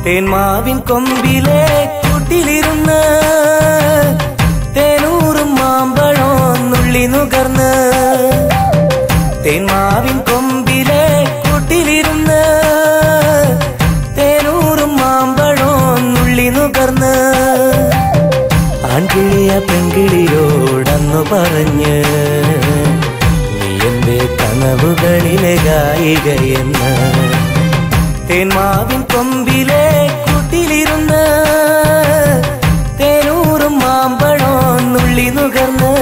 തേന്മാവിൻ കൊമ്പിലെ കൂട്ടിലിരുന്ന് തേനൂറും മാമ്പഴം നുള്ളി നുകർന്ന് തേന്മാവിൻ കൊമ്പിലെ കൂട്ടിലിരുന്ന് തേനൂറും മാമ്പഴം നുള്ളി നുകർന്ന് ആൺകിളിയ പെൺകിളിയോടന്നു പറഞ്ഞ് നീ എന്റെ കനവുകളിലെ ഗായികയെന്ന് തേന്മാവിൻ കൊമ്പിലെ കൂട്ടിലിരുന്ന് തേനൂറും മാമ്പഴം നുള്ളി നുകർന്ന്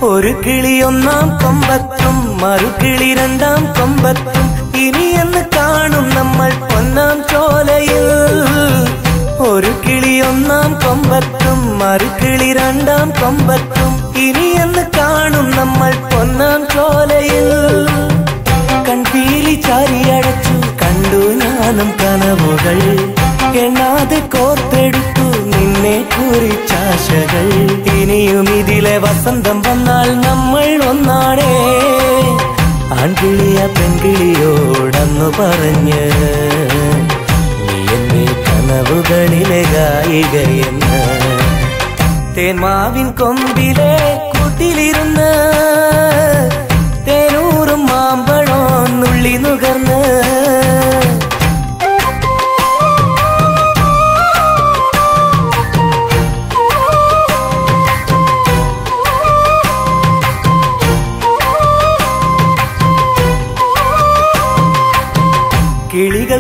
ഒരു കിളി ഒന്നാം കൊമ്പത്തും മറുകിളി രണ്ടാം കൊമ്പത്തും ഇനിയെന്ന് കാണും നമ്മൾ പൊന്നാം ചോലയിൽ ഒരു കിളി ഒന്നാം കൊമ്പത്തും മറുകിളി രണ്ടാം കൊമ്പത്തും ഇനിയെന്ന് കാണും നമ്മൾ പൊന്നാം ചോലയിൽ കൺപീലി ചാരിയടച്ചു കണ്ടു ഞാനും കനവുകൾ എണ്ണാതെ കോർത്തെടുത്തു നിന്നെ കുറിച്ചാശകൾ ഇനിയും ഇതിലെ വസന്തം വന്നാൽ നമ്മൾ ഒന്നാണേ ആൺകിളിയ പെൺകിളിയോടന്നു പറഞ്ഞ് നീ എന്റെ കനവുകളിലെ ഗായികയെന്ന് തേന്മാവിൻ കൊമ്പിലെ കൂട്ടിലിരുന്ന് തേനൂറും മാമ്പഴം നുള്ളി നുകർന്ന്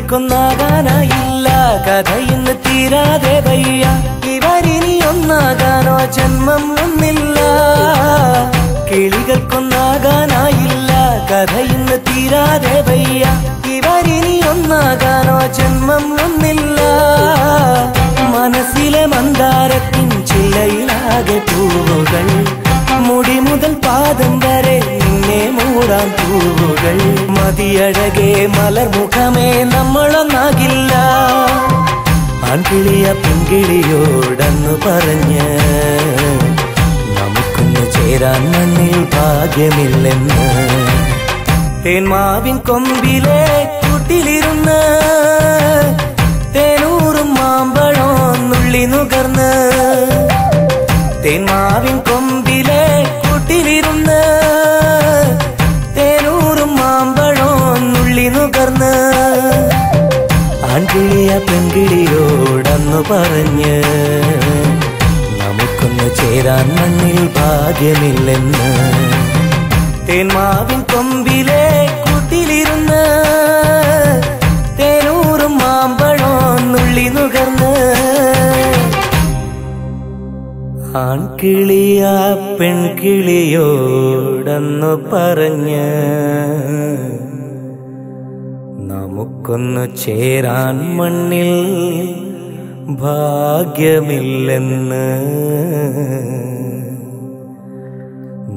കിളികൾക്കൊന്നാകാനായില്ല കഥ ഇന്ന് തീരാതെ വയ്യ ഇവരിനി ഒന്നാകാനോ ജന്മം ഒന്നില്ല കിളികൾക്കൊന്നാകാനായില്ല കഥ ഇന്ന് തീരാതെ വയ്യ ഇവരിനി ഒന്നാകാനോ ജന്മം ഒന്നില്ല മനസ്സിലെ മന്ദാരത്തിൻ ചില്ലയിലാകെ പൂവുകൾ മുടി മുതൽ പാദം വരെ നിന്നെ മൂടാൻ പൂവുകൾ മതിയഴകെ മലർമുഖമേ നമ്മളൊന്നാകില്ല ആൺകിളിയ പെൺകിളിയോടന്നു പറഞ്ഞ് നമുക്കൊന്ന് ചേരാൻ മണ്ണിൽ ഭാഗ്യമില്ലെന്ന് തേന്മാവിൻ കൊമ്പിലെ കൂട്ടിലിരുന്ന് തേനൂറും മാമ്പഴം നുള്ളി നുകർന്ന് തേന്മാവിൻ കൊമ്പിലെ കൂട്ടിലിരുന്ന് തേനൂറും മാമ്പഴം നുള്ളി നുകർന്ന് ആൺകിളിയ പെൺകിളിയോടന്നു പറഞ്ഞ് നമുക്കൊന്ന് ചേരാൻ മണ്ണിൽ ഭാഗ്യമില്ലെന്ന് തേന്മാവിൻ കൊമ്പിലെ കൂട്ടിലിരുന്ന് തേനൂറും മാമ്പഴം നുള്ളി നുകർന്ന് ആൺകിളിയ പെൺകിളിയോടന്നു പറഞ്ഞ് നമുക്കൊന്നു ചേരാൻ മണ്ണിൽ ഭാഗ്യമില്ലെന്ന്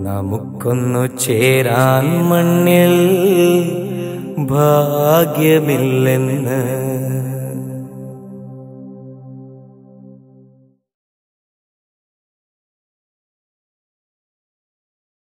നമുക്കൊന്നു ചേരാൻ മണ്ണിൽ ഭാഗ്യമില്ലെന്ന്